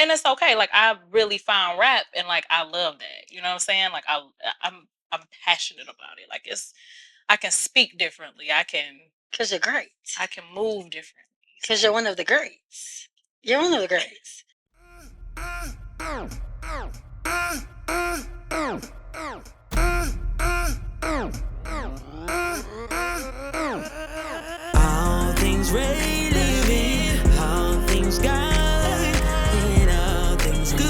and it's okay. Like, I really found rap, and like I love that. You know what I'm saying? Like, I'm passionate about it. Like, I can speak differently. Because you're great. I can move differently. Because you're one of the greats. You're one of the greats. All things relevant, all things God, and all things good.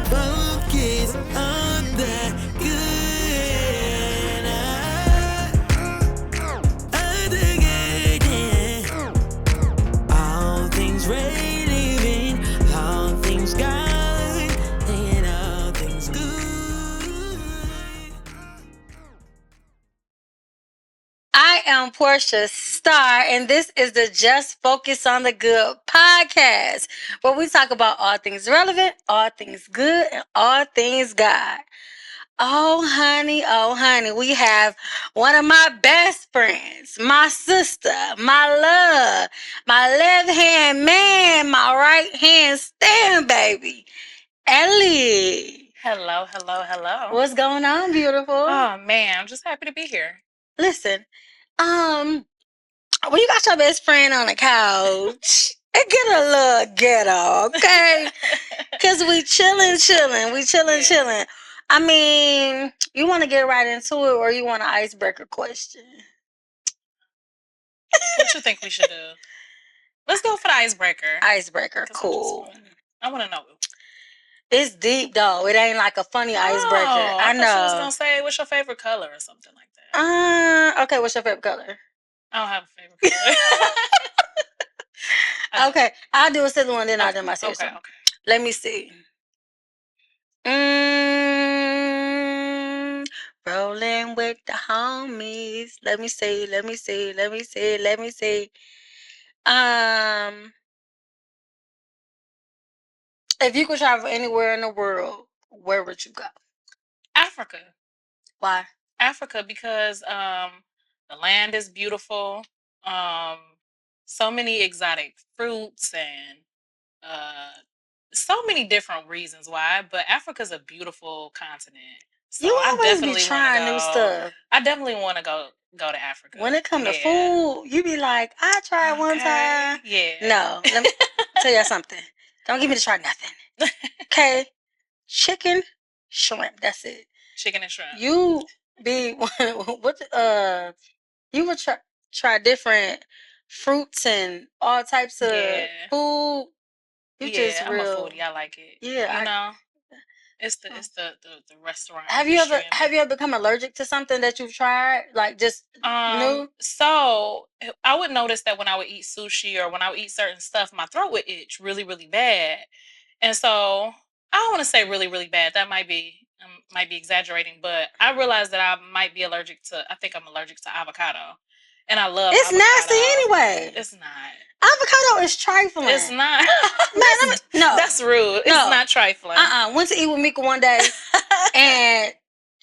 Focus on the good. On the good, yeah. All things relevant, all things God, and all things good. I am Portia Starr, and this is the Just Focus on the Good podcast, where we talk about all things relevant, all things good, and all things God. Oh, honey, we have one of my best friends, my sister, my love, my left hand man, my right hand stand baby, Ellie. Hello, hello, hello. What's going on, beautiful? Oh man, I'm just happy to be here. Listen, when you got your best friend on the couch, it get a little ghetto, okay? Because we chilling. I mean, you want to get right into it, or you want an icebreaker question? What you think we should do? Let's go for the icebreaker. Icebreaker, cool. I want to know. It's deep though. It ain't like a funny icebreaker. I know. I thought you was gonna say what's your favorite color or something like that. Okay. What's your favorite color? I don't have a favorite color. Okay, I'll do a silly one, then I'll do my serious one. Okay. Let me see. Rolling with the homies. Let me see. If you could travel anywhere in the world, where would you go? Africa. Why? Africa, because the land is beautiful. So many exotic fruits and so many different reasons why. But Africa's a beautiful continent. So you I always definitely be trying new stuff. I definitely want to go to Africa. When it comes to food, you be like, I tried one time. Yeah. No, let me tell you something. Don't give me to try nothing. Okay, chicken, shrimp. That's it. Chicken and shrimp. You be what? You would try different fruits and all types of food. You just I'm real. a foodie. I like it. Yeah, you know. It's the restaurant. Have you ever become allergic to something that you've tried? Like just new? So I would notice that when I would eat sushi or when I would eat certain stuff, my throat would itch really, really bad. And so I don't want to say really, really bad. That might be exaggerating, but I realized that I might be allergic to. I think I'm allergic to avocado, and I love. It's avocado. nasty anyway. It's not. Avocado is trifling. It's not. No, that's rude. It's not trifling. Went to eat with Mika one day, and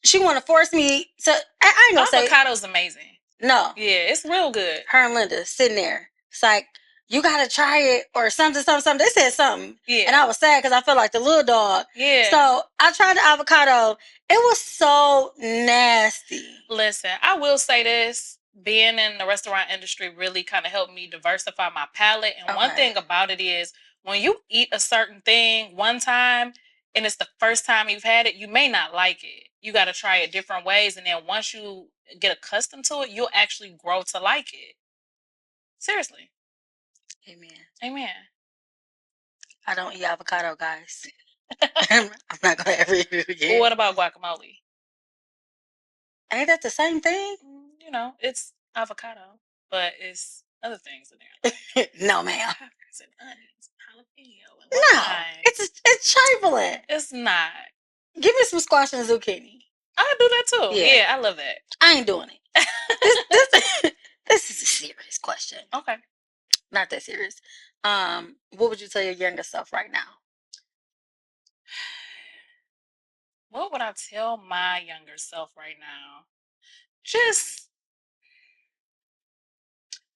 she want to force me to. I ain't gonna say avocado's amazing. No. Yeah, it's real good. Her and Linda sitting there. It's like, you gotta try it or something. They said something. Yeah. And I was sad because I felt like the little dog. Yeah. So I tried the avocado. It was so nasty. Listen, I will say this. Being in the restaurant industry really kind of helped me diversify my palate. And one thing about it is when you eat a certain thing one time and it's the first time you've had it, you may not like it. You got to try it different ways. And then once you get accustomed to it, you'll actually grow to like it. Seriously. Amen. I don't eat avocado, guys. I'm not going to ever eat it again. Well, what about guacamole? Ain't that the same thing? You know, it's avocado, but it's other things in there. No, ma'am. And onions, jalapeno. No, it's trifling. It's not. Give me some squash and zucchini. I do that too. Yeah, I love that. I ain't doing it. This is a serious question. Okay. Not that serious. What would you tell your younger self right now? What would I tell my younger self right now? Just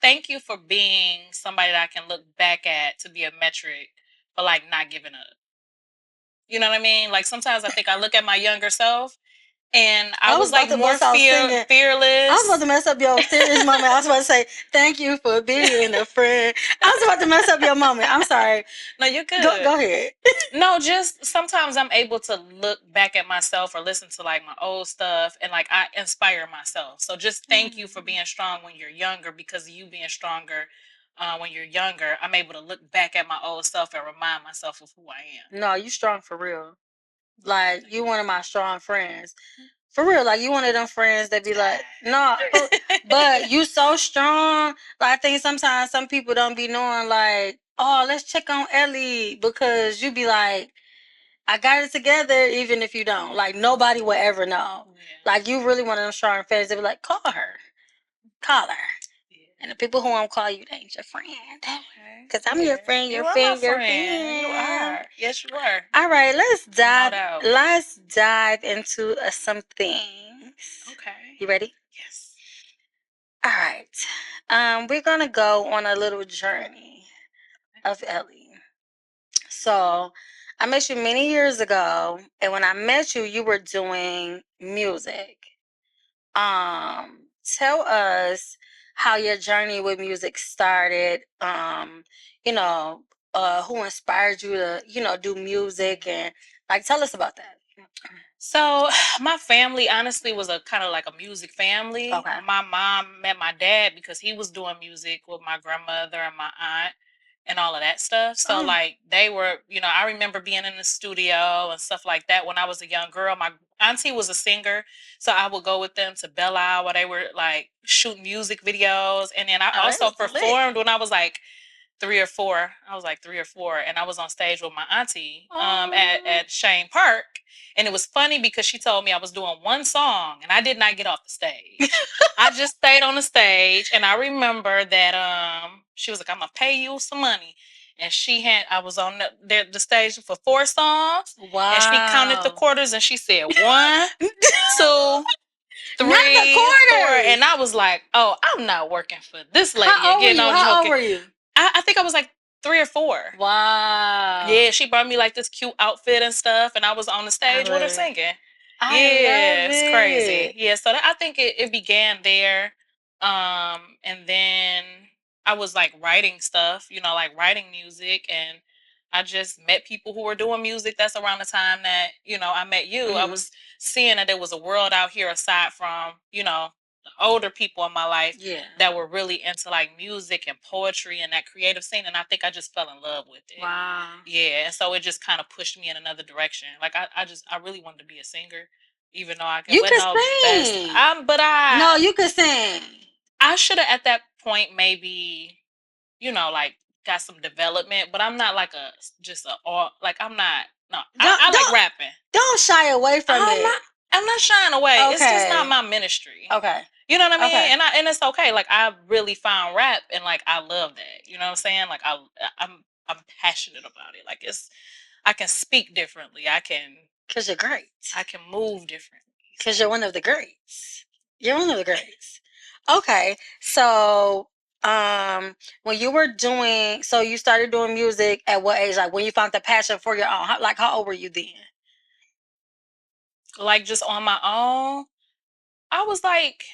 thank you for being somebody that I can look back at to be a metric for like not giving up. You know what I mean? Like sometimes I think I look at my younger self and I I was was about like to more bust out singing. I was about fearless. to mess up your serious moment. I was about to say, thank you for being a friend. I was about to mess up your moment. I'm sorry. No, you're Go good. ahead. No, just sometimes I'm able to look back at myself or listen to like my old stuff and like I inspire myself. So just thank you for being strong when you're younger because of you being stronger when you're younger. I'm able to look back at my old self and remind myself of who I am. No, you strong for real. Like, you one of my strong friends. For real, like, you one of them friends that be like, no, but you so strong. Like, I think sometimes some people don't be knowing, like, oh, let's check on Ellie, because you be like, I got it together, even if you don't. Like, nobody will ever know. Yeah. Like, you really one of them strong friends that be like, call her. Call her. Yeah. And the people who won't call you, they ain't your friend. Okay. Because I'm your friend, You your are friend, my your friend. You friend. are. Yes, you are. All right, No doubt. let's dive into some things. Okay. You ready? Yes. All right. We're gonna go on a little journey of Ellie. So I met you many years ago, and when I met you, you were doing music. Tell us how your journey with music started. You know, who inspired you to, do music, and like tell us about that. So my family honestly was a kind of like a music family. Okay. My mom met my dad because he was doing music with my grandmother and my aunt and all of that stuff. So like they were, I remember being in the studio and stuff like that when I was a young girl. My auntie was a singer, so I would go with them to Belle Isle where they were like shooting music videos. And then I also performed when I was like 3 or 4. I was like 3 or 4, and I was on stage with my auntie at Shane Park. And it was funny because she told me I was doing one song, and I did not get off the stage. I just stayed on the stage, and I remember that she was like, "I'm gonna pay you some money." And I was on the stage for 4 songs. Wow. And she counted the quarters, and she said 1, 2, 3, Not the 4, quarters. and I was like, "Oh, I'm not working for this lady How old were again." you? I'm How old joking. were you? I think I was like 3 or 4. Wow. Yeah, she brought me like this cute outfit and stuff, and I was on the stage with her singing. Yeah, it's crazy. Yeah, so I think it began there, and then I was like writing stuff, like writing music, and I just met people who were doing music. That's around the time that I met you. I was seeing that there was a world out here aside from the older people in my life that were really into like music and poetry and that creative scene, and I think I just fell in love with it. Wow. Yeah, and so it just kind of pushed me in another direction. Like I really wanted to be a singer, even though I You wasn't could no best. sing. But No, you could sing. I should have at that point maybe, like got some development. But I'm not like I'm not. No, I like rapping. Don't shy away from it. I'm not shying away. Okay. It's just not my ministry. Okay. You know what I mean? Okay. And it's okay. Like I really found rap and like I love that. You know what I'm saying? Like I'm passionate about it. Like I can speak differently. Cause you're great. I can move differently. Cause you're one of the greats. You're one of the greats. Okay. So when you were so you started doing music at what age? Like when you found the passion for your own, how old were you then? Like just on my own, I was like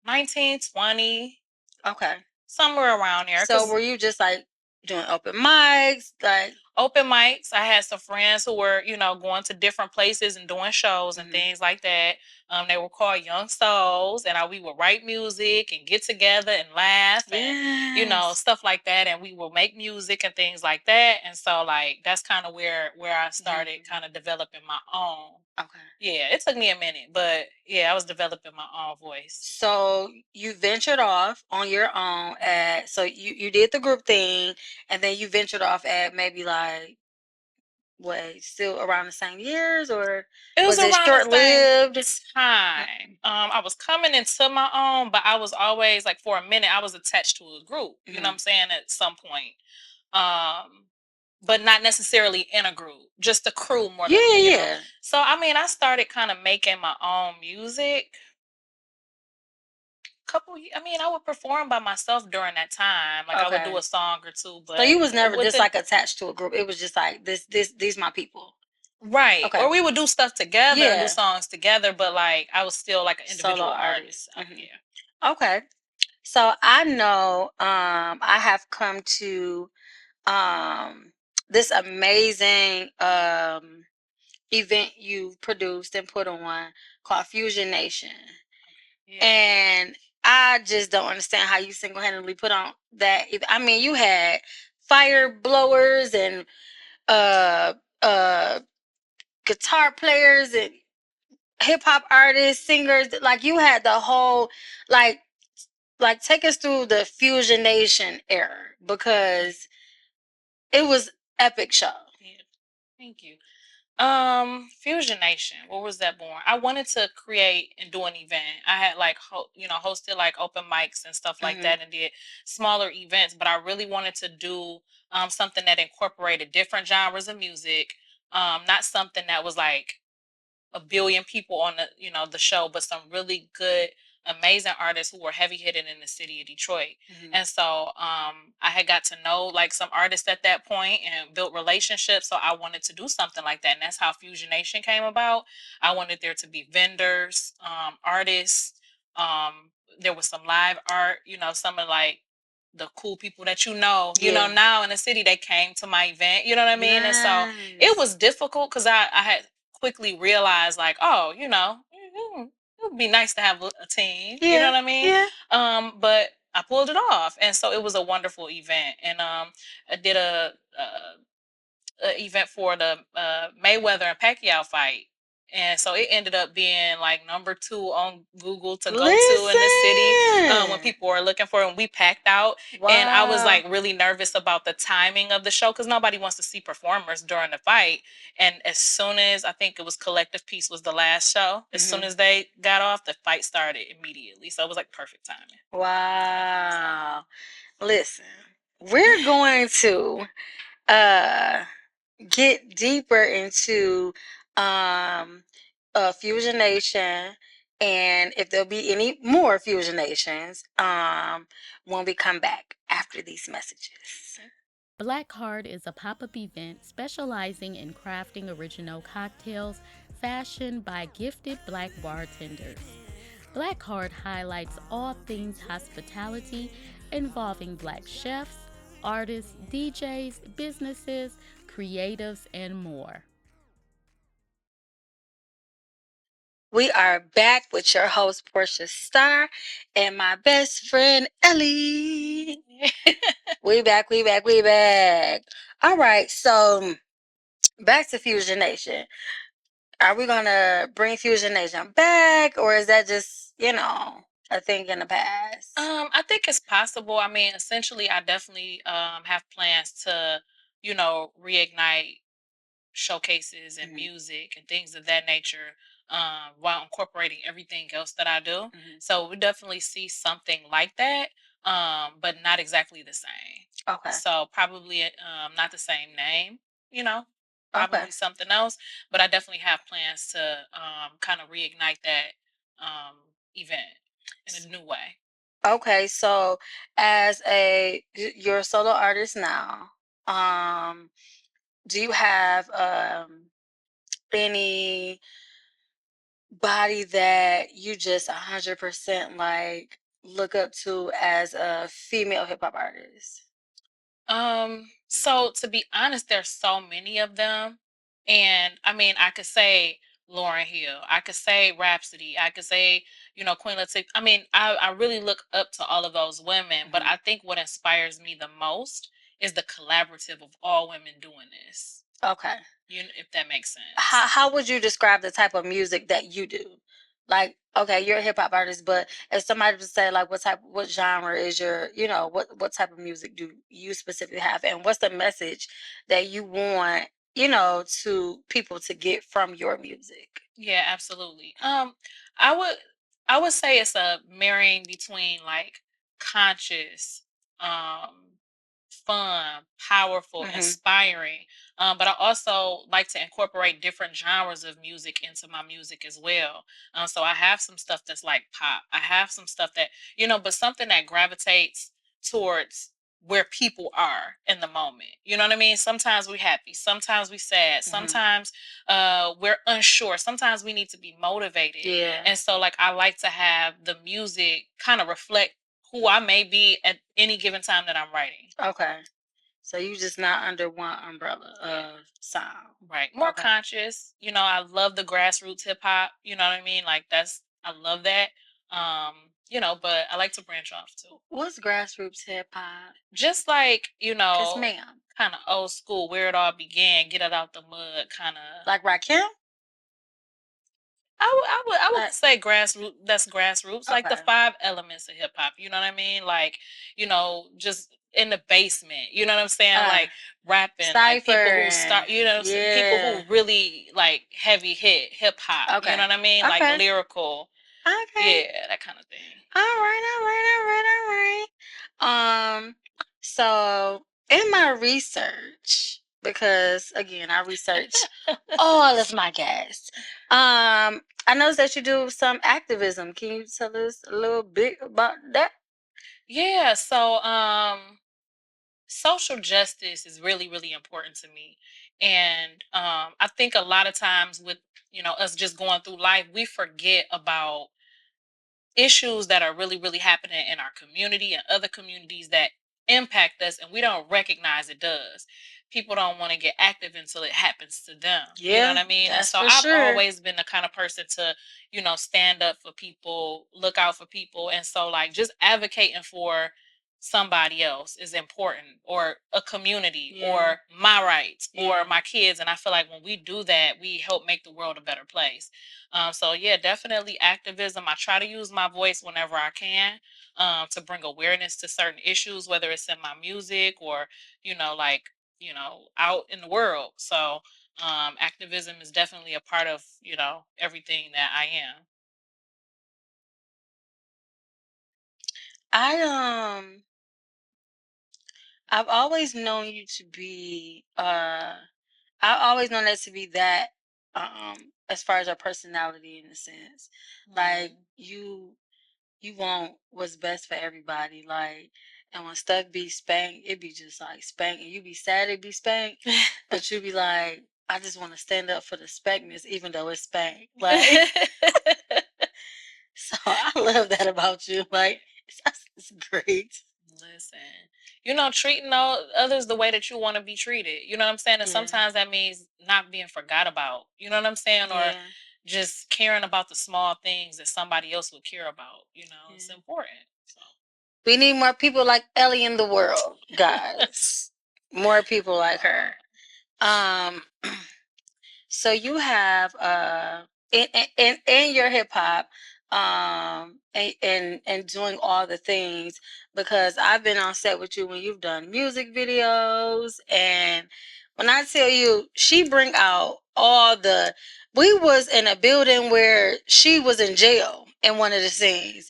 19, 20. Okay. Somewhere around there. So were you just like doing open mics? Like open mics. I had some friends who were, going to different places and doing shows and things like that. They were called Young Souls, and we would write music and get together and laugh and stuff like that. And we would make music and things like that. And so like that's kind of where I started kind of developing my own. Okay. Yeah, it took me a minute, but yeah, I was developing my own voice. So you ventured off on your own so you did the group thing, and then you ventured off at maybe like still around the same years, or was it short-lived time? I was coming into my own, but I was always like for a minute I was attached to a group. You know what I'm saying? At some point. But not necessarily in a group, just a crew more than yeah. So I mean, I started kind of making my own music I would perform by myself during that time. Like I would do Okay. a song or two, So you but was never just within like attached to a group. It was just like these my people. right. Okay. Or we would do stuff together and do Yeah. songs together, but like I was still like an Solo individual artist. artist. Mhm. Yeah. Okay. So I know I have come to um this amazing event you produced and put on called Fusion Nation. Yeah. And I just don't understand how you single-handedly put on that. I mean, you had fire blowers and uh uh guitar players and hip hop artists, singers, like you had the whole like take us through the Fusion Nation era because it was epic show. Yeah. Thank you. Fusion Nation. What was that born? I wanted to create and do an event. I had like hosted like open mics and stuff like that, and did smaller events. But I really wanted to do something that incorporated different genres of music. Not something that was like a billion people on the show, but some really good, amazing artists who were heavy hitting in the city of Detroit. And so I had got to know like some artists at that point and built relationships. So I wanted to do something like that. And that's how Fusion Nation came about. I wanted there to be vendors, artists. There was some live art, some of like the cool people that now in the city, they came to my event, you know what I mean? And so it was difficult because I had quickly realized like, oh, it would be nice to have a team, you know what I mean? But I pulled it off, and so it was a wonderful event. And I did a event for the Mayweather and Pacquiao fight. And so it ended up being like number 2 on Google to go to in the city when people were looking for it. And we packed out. Wow. And I was like really nervous about the timing of the show because nobody wants to see performers during the fight. And as soon as I think it was Collective Peace was the last show, as soon as they got off, the fight started immediately. So it was like perfect timing. Wow. Listen, we're going to get deeper into Fusion Nation and if there'll be any more Fusion Nations when we come back after these messages. Black Heart is a pop-up event specializing in crafting original cocktails fashioned by gifted Black bartenders. Black Heart highlights all things hospitality involving Black chefs, artists, DJs, businesses, creatives, and more. We are back with your host, Portia Starr, and my best friend, Ellie. We back. All right, so back to Fusion Nation. Are we going to bring Fusion Nation back, or is that just, a thing in the past? I think it's possible. I mean, essentially, I definitely have plans to, reignite showcases and music and things of that nature while incorporating everything else that I do. So we definitely see something like that, but not exactly the same. Okay. So probably not the same name, probably Okay. something else. But I definitely have plans to kind of reignite that event in a new way. Okay, so as you're a solo artist now, do you have any body that you just 100% like look up to as a female hip hop artist? So to be honest, there's so many of them. And I mean, I could say Lauren Hill, I could say Rhapsody, I could say, Queen Latifah. I mean, I really look up to all of those women, but I think what inspires me the most is the collaborative of all women doing this. Okay. If that makes sense. How would you describe the type of music that you do? Like, okay, you're a hip hop artist, but if somebody would say like what genre is your, what type of music do you specifically have and what's the message that you want, to people to get from your music? Yeah, absolutely. I would I would say it's a marrying between like conscious, um, fun, powerful, inspiring. But I also like to incorporate different genres of music into my music as well. So I have some stuff that's like pop. I have some stuff that, but something that gravitates towards where people are in the moment. You know what I mean? Sometimes we're happy, sometimes we sad, sometimes we're unsure, sometimes we need to be motivated. Yeah. And so like I like to have the music kind of reflect who I may be at any given time that I'm writing. Okay. So you just not under one umbrella of sound. Right. More conscious. I love the grassroots hip hop. You know what I mean? Like I love that. But I like to branch off too. What's grassroots hip hop? Just like, Yes, ma'am. kind of old school, where it all began, get it out the mud, kind of. Like Rakim? I would say grassroots. That's grassroots, like the Okay. 5 elements of hip hop. You know what I mean? Like, just in the basement. You know what I'm saying? Like rapping, like people who start. People who really like heavy hit hip hop. Okay. You know what I mean? Like lyrical. Okay. Yeah, that kind of thing. All right. So in my research, because again, I research all of my guests. I noticed that you do some activism. Can you tell us a little bit about that? Yeah. So, social justice is really, really important to me, and I think a lot of times with us just going through life, we forget about issues that are really, really happening in our community and other communities that impact us, and we don't recognize it does. People don't want to get active until it happens to them. Yeah, you know what I mean? And so I've always been the kind of person to, stand up for people, look out for people. And so like just advocating for somebody else is important, or a community, or my rights, or my kids. And I feel like when we do that, we help make the world a better place. So yeah, definitely activism. I try to use my voice whenever I can, to bring awareness to certain issues, whether it's in my music or, like, out in the world. So activism is definitely a part of, everything that I am. I've always known you to be I've always known that to be that as far as your personality in a sense. Like you want what's best for everybody. Like, and when stuff be spanked, it be just like spank, and you be sad it be spanked, but you be like, I just want to stand up for the spankness, even though it's spanked. Like, so I love that about you. Like, it's great. Listen, treating others the way that you want to be treated. You know what I'm saying? And sometimes that means not being forgot about. You know what I'm saying? Or just caring about the small things that somebody else would care about. It's important. So we need more people like Ellie in the world, guys. More people like her. So you have in your hip hop, and doing all the things, because I've been on set with you when you've done music videos, and when I tell you she bring out all the, we was in a building where she was in jail in one of the scenes,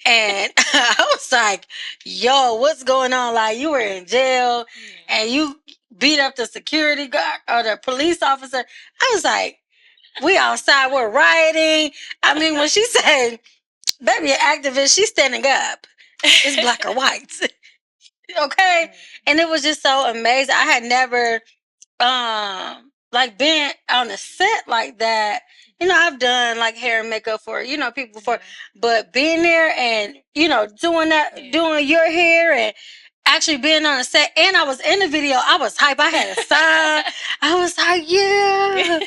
and I was like, yo, what's going on? Like, you were in jail and you beat up the security guard or the police officer. I was like, we outside, we're rioting. I mean, when she said, baby, an activist, she's standing up. It's black or white. Okay. And it was just so amazing. I had never like been on a set like that. I've done like hair and makeup for, people before, but being there and, doing that, doing your hair and actually being on a set, and I was in the video, I was hype. I had a sign. I was like, yeah,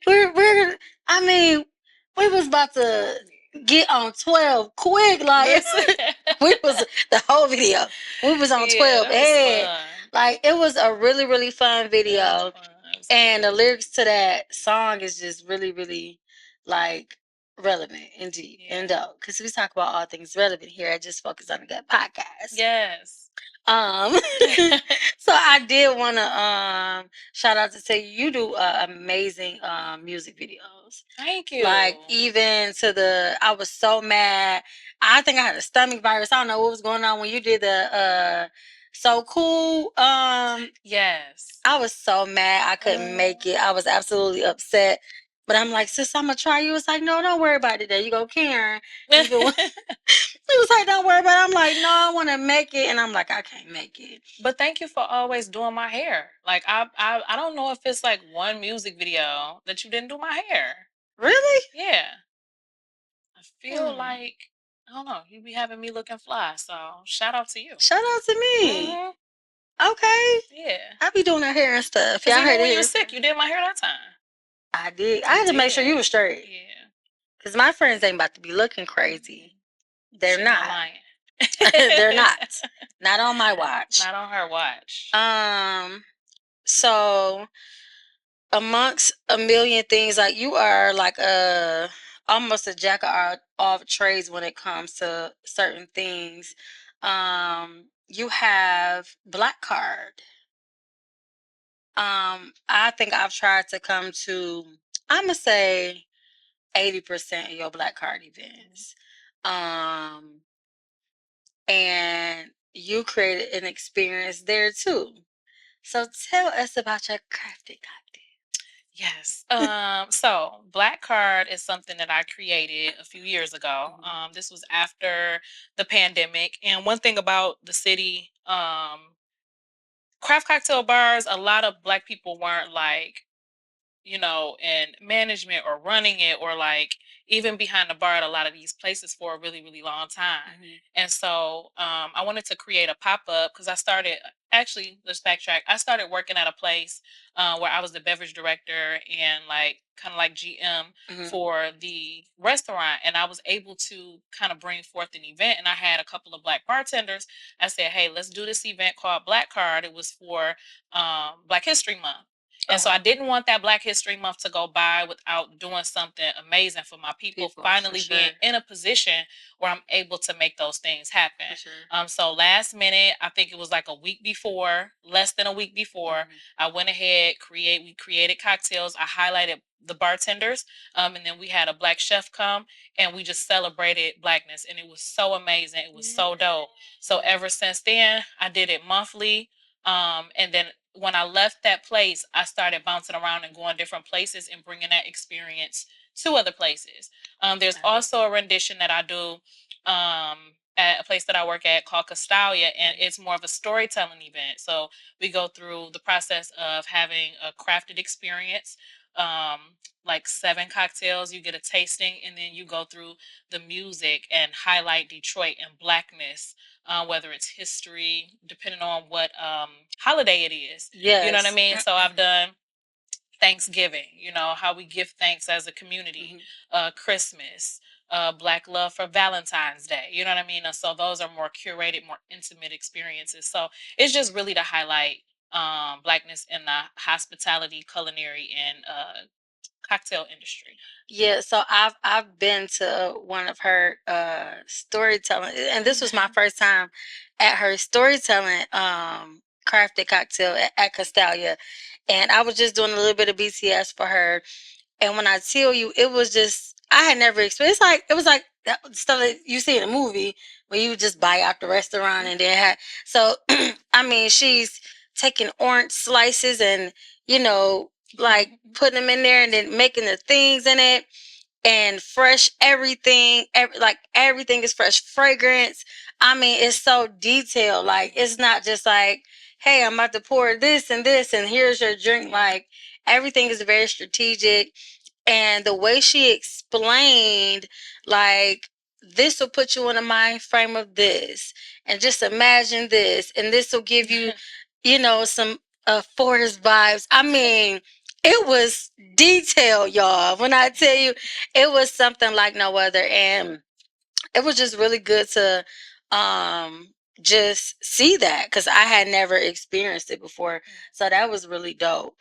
we're, I mean, we was about to get on 12 quick. Like, we was the whole video. We was on 12. And like, it was a really, really fun video. And the lyrics to that song is just really, really like relevant and deep and dope. Because we talk about all things relevant here at Just Focus on the Gut podcast. Yes. So I did want to shout out to say you do amazing music videos. Thank you. Like, even to I was so mad. I think I had a stomach virus. I don't know what was going on when you did the So cool. Yes. I was so mad I couldn't make it. I was absolutely upset. But I'm like, sis, I'm gonna try. You was like, no, don't worry about it. There you go, Karen. Even when he was like, don't worry about it. I'm like, no, I want to make it, and I'm like, I can't make it. But thank you for always doing my hair. Like I don't know if it's like one music video that you didn't do my hair. Really? Yeah. I feel like I don't know. You be having me looking fly. So shout out to you. Shout out to me. Mhm. Okay. Yeah. I be doing her hair and stuff. Because Y'all even heard when it you were here. sick, you did my hair that time. I did. I had to make sure you were straight. Yeah. Because my friends ain't about to be looking crazy. They're She not. not lying. They're not. Not on my watch. Not on her watch. So amongst a million things, like you are like almost a jack of all trades when it comes to certain things. You have Black Card. I think I've tried to come to, I'm gonna say 80% of your Black Card events. And you created an experience there too. So tell us about your crafted cocktail. Yes. So Black Card is something that I created a few years ago. This was after the pandemic. And one thing about the city, craft cocktail bars, a lot of Black people weren't like, in management or running it or like even behind the bar at a lot of these places for a really, really long time. And so I wanted to create a pop up because I started, actually, let's backtrack. I started working at a place where I was the beverage director and like kind of like GM for the restaurant. And I was able to kind of bring forth an event. And I had a couple of Black bartenders. I said, hey, let's do this event called Black Card. It was for Black History Month. And so I didn't want that Black History Month to go by without doing something amazing for my people finally being in a position where I'm able to make those things happen. So last minute, I think it was like a week before, less than a week before, I went ahead, we created cocktails. I highlighted the bartenders, and then we had a Black chef come and we just celebrated Blackness, and it was so amazing. It was so dope. So ever since then, I did it monthly. And then when I left that place, I started bouncing around and going different places and bringing that experience to other places. There's also a rendition that I do at a place that I work at called Castalia, and it's more of a storytelling event. So we go through the process of having a crafted experience, like 7 cocktails. You get a tasting, and then you go through the music and highlight Detroit and Blackness, whether it's history, depending on what holiday it is. Yes. You know what I mean? So I've done Thanksgiving, how we give thanks as a community, Christmas, Black love for Valentine's Day. You know what I mean? And so those are more curated, more intimate experiences. So it's just really to highlight Blackness in the hospitality, culinary, and cocktail industry. Yeah, so I've been to one of her storytelling, and this was my first time at her storytelling crafted cocktail at Castalia, and I was just doing a little bit of BTS for her. And when I tell you, it was just, I had never experienced, it was like that stuff that you see in a movie where you just buy out the restaurant and then have, so, I mean, she's taking orange slices and, like putting them in there and then making the things in it and fresh everything, like everything is fresh fragrance. I mean, it's so detailed. Like, it's not just like, hey, I'm about to pour this and here's your drink. Like, everything is very strategic. And the way she explained, like, this will put you in a mind frame of this, and just imagine this, and this will give you, some forest vibes. I mean, it was detailed, y'all. When I tell you, it was something like no other, and it was just really good to just see that because I had never experienced it before. So that was really dope.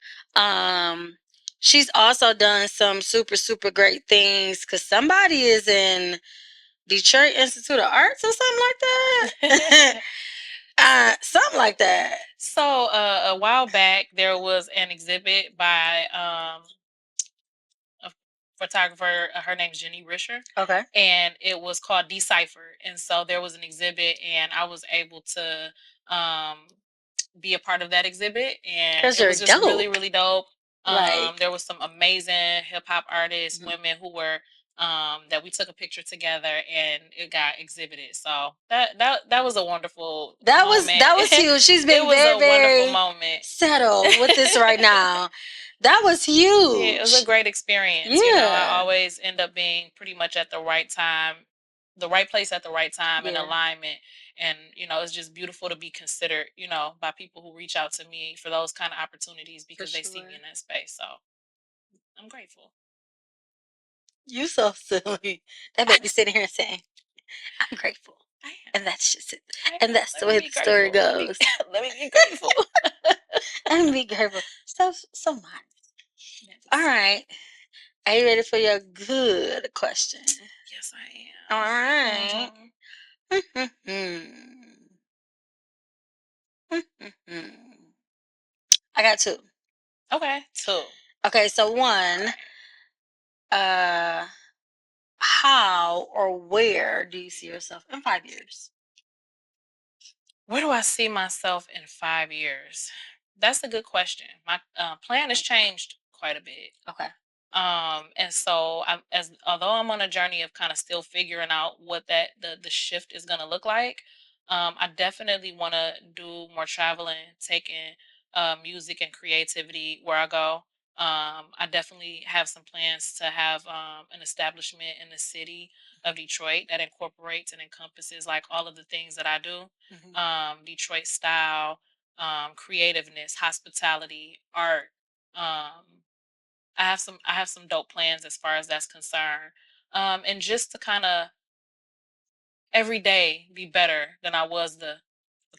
She's also done some super, super great things because somebody is in Detroit Institute of Arts or something like that. Something like that. So a while back, there was an exhibit by a photographer. Her name's Jenny Risher. Okay. And it was called Decipher. And so there was an exhibit, and I was able to be a part of that exhibit, and 'Cause it was you're just really, dope. really dope. Like- There was some amazing hip hop artists, Mhm. women who were that we took a picture together, and it got exhibited. So that was a wonderful moment. That was huge. She's It been was very, a wonderful very moment. settled with this right now. That was huge. Yeah, it was a great experience. You know, I Yeah. always end up being pretty much at the right time, the right place at the right time, in Yeah. alignment. And, you know, it's just beautiful to be considered, you know, by people who reach out to me for those kind of opportunities because they see me sure. in that space. So I'm grateful. You so silly. That baby sitting here saying, I'm grateful. I am. And that's just it. I And am. that's Let the me way be the story grateful. goes. Let me be grateful. And be grateful. So much. Yes. All right. Are you ready for your good question? Yes, I am. All right. I got two. Okay, two. Okay, so one, how or where do you see yourself in 5 years? Where do I see myself in 5 years? That's a good question. My plan has changed quite a bit. Okay. And so although I'm on a journey of kind of still figuring out what the shift is going to look like, I definitely want to do more traveling, taking music and creativity where I go. I definitely have some plans to have an establishment in the city of Detroit that incorporates and encompasses like all of the things that I do. Detroit style, creativeness, hospitality, art. I have some dope plans as far as that's concerned. And just to kind of every day be better than I was the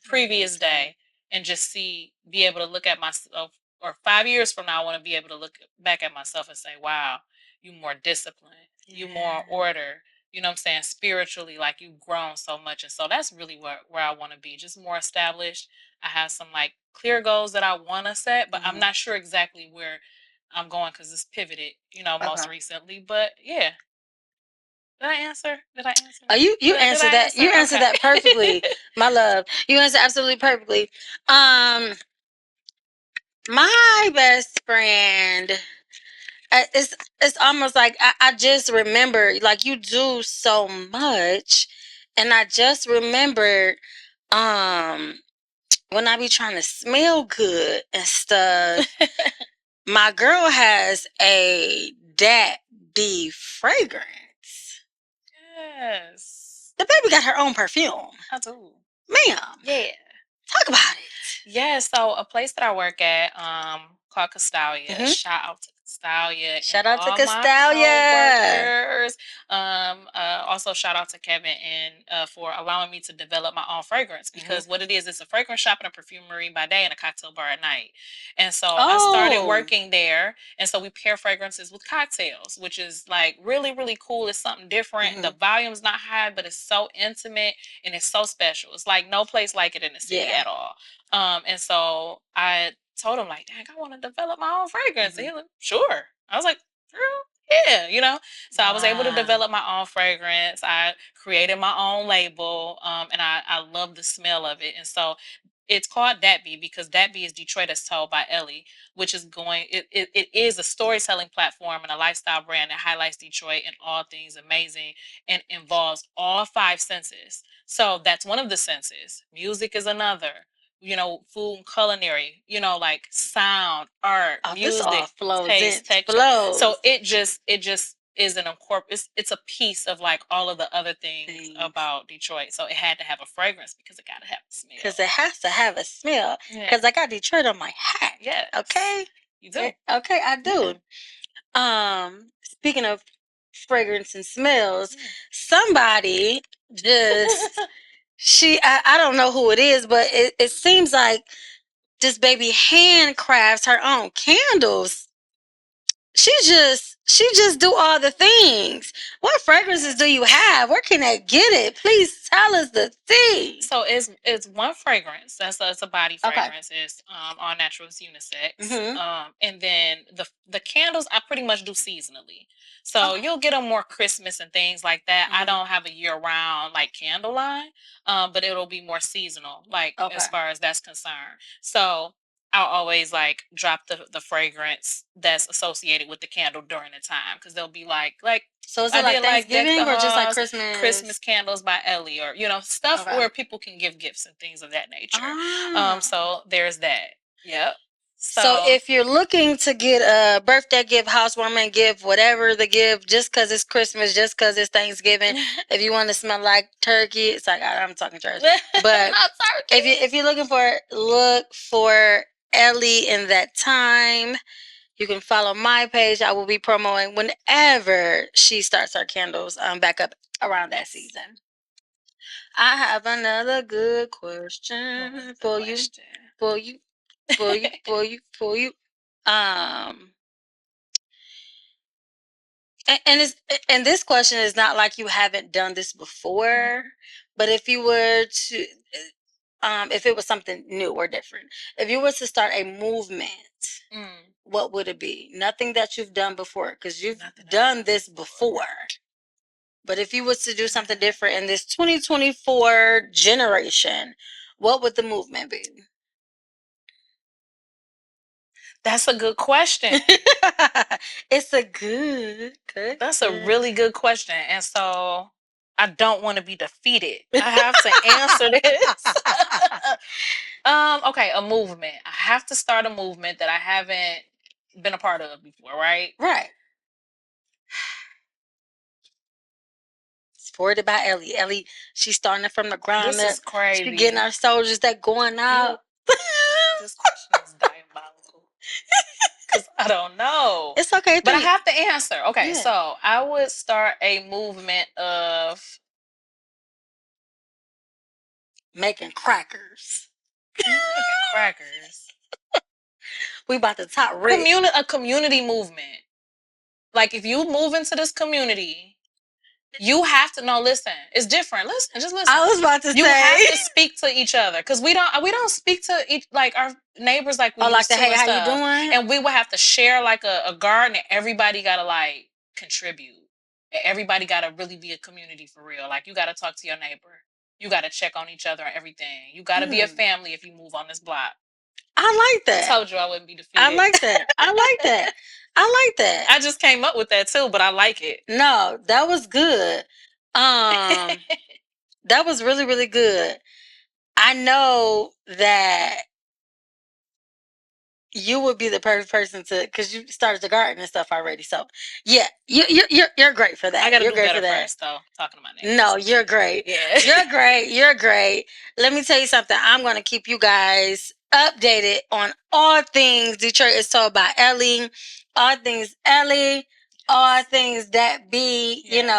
previous day, and just be able to look at myself, or 5 years from now I want to be able to look back at myself and say, wow, you more disciplined, you more order, you know what I'm saying, spiritually, like you've grown so much. And so that's really where I want to be, just more established. I have some like clear goals that I want to set, but I'm not sure exactly where I'm going because it's pivoted, you know, most recently. But yeah. Did I answer? Did I answer? You answered that. You answered that perfectly, my love. You answered absolutely perfectly. My best friend, it's almost like I just remember, like you do so much, and I just remembered when I be trying to smell good and stuff. My girl has a Dat B fragrance. Yes. The baby got her own perfume. I do. Ma'am. Yeah. Talk about it. Yeah, so a place that I work at, called Castalia. Shout out to Castalia Shout and out to all my Castalia. coworkers. Also shout out to Kevin and for allowing me to develop my own fragrance, because what it is, it's a fragrance shop and a perfumery by day and a cocktail bar at night. And so I started working there, and so we pair fragrances with cocktails, which is like really, really cool. It's something different. The volume's not high, but it's so intimate and it's so special. It's like no place like it in the city at all. And so I told him like, dang, I want to develop my own fragrance. And he was like, sure. I was like, girl, yeah, you know. So I was able to develop my own fragrance. I created my own label, and I love the smell of it. And so it's called Dat Be because Dat Be is Detroit as told by Ellie, which is it is a storytelling platform and a lifestyle brand that highlights Detroit and all things amazing and involves all five senses. So that's one of the senses. Music is another. You know, food and culinary, you know, like sound, art, music, taste, texture. So it just is it's a piece of like all of the other things about Detroit. So it had to have a fragrance because it gotta have a smell. Because it has to have a smell. Because I got Detroit on my hat. Yeah. Okay. You do. Okay, I do. Speaking of fragrance and smells, somebody just I don't know who it is, but it seems like this baby handcrafts her own candles. She just She just do all the things. What fragrances do you have? Where can I get it? Please tell us the thing. So it's one fragrance. It's a body fragrance. Okay. It's all natural. It's unisex. And then the candles I pretty much do seasonally. So you'll get them more Christmas and things like that. I don't have a year round like candle line, but it'll be more seasonal, like as far as that's concerned. So I'll always like drop the fragrance that's associated with the candle during the time because they'll be like so is it like Thanksgiving or just like Christmas? Christmas candles by Ellie, or stuff where people can give gifts and things of that nature. So there's that. Yep. So if you're looking to get a birthday gift, housewarming gift, whatever the gift, just because it's Christmas, just because it's Thanksgiving, if you want to smell like turkey, it's like I'm talking trash. But not turkey. If you're looking look for Ellie in that time. You can follow my page. I will be promoting whenever she starts her candles back up around that season. I have another good question for you. And this question is not like you haven't done this before, but if you were to if it was something new or different, if you were to start a movement, what would it be? Nothing that you've done before, because you've done this before. But if you was to do something different in this 2024 generation, what would the movement be? That's a good question. It's a good. That's a really good question. And so I don't want to be defeated. I have to answer this. Okay, a movement. I have to start a movement that I haven't been a part of before, right? Right. It's forwarded by Ellie. Ellie, she's starting it from the ground up. This is crazy. She's getting our soldiers that going out. This question is diabolical. Because I don't know. It's okay. But I have to answer. Okay, so I would start a movement of making crackers. Crackers. We about to top rich. A community movement. Like if you move into this community, you have to listen. It's different. Just listen. I was about to say you have to speak to each other because we don't speak to each like our neighbors like we used to. Hey, how you doing? And we would have to share like a garden, and everybody gotta like contribute. And everybody gotta really be a community for real. Like you gotta talk to your neighbor. You gotta check on each other and everything. You gotta be a family if you move on this block. I like that. I told you I wouldn't be defeated. I like that. I just came up with that too, but I like it. No, that was good. That was really, really good. I know that you would be the perfect person because you started the garden and stuff already. So yeah, you're great for that. I gotta do better first, though. Talking to my neighbors. No, you're great. Yeah, you're great. Let me tell you something. I'm gonna keep you guys updated on all things Detroit is Told by Ellie, all things Ellie, all things that be. And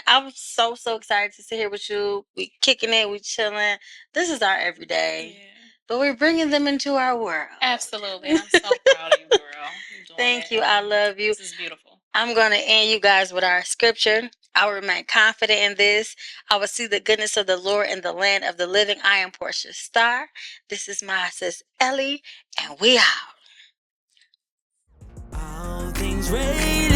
I'm so excited to sit here with you. We kicking it, we chilling. This is our everyday. Yeah. But we're bringing them into our world. Absolutely. I'm so proud of you, girl. Thank you. I love you. This is beautiful. I'm going to end you guys with our scripture. I will remain confident in this. I will see the goodness of the Lord in the land of the living. I am Portia Starr. This is my sis Ellie, and we out. All things ready.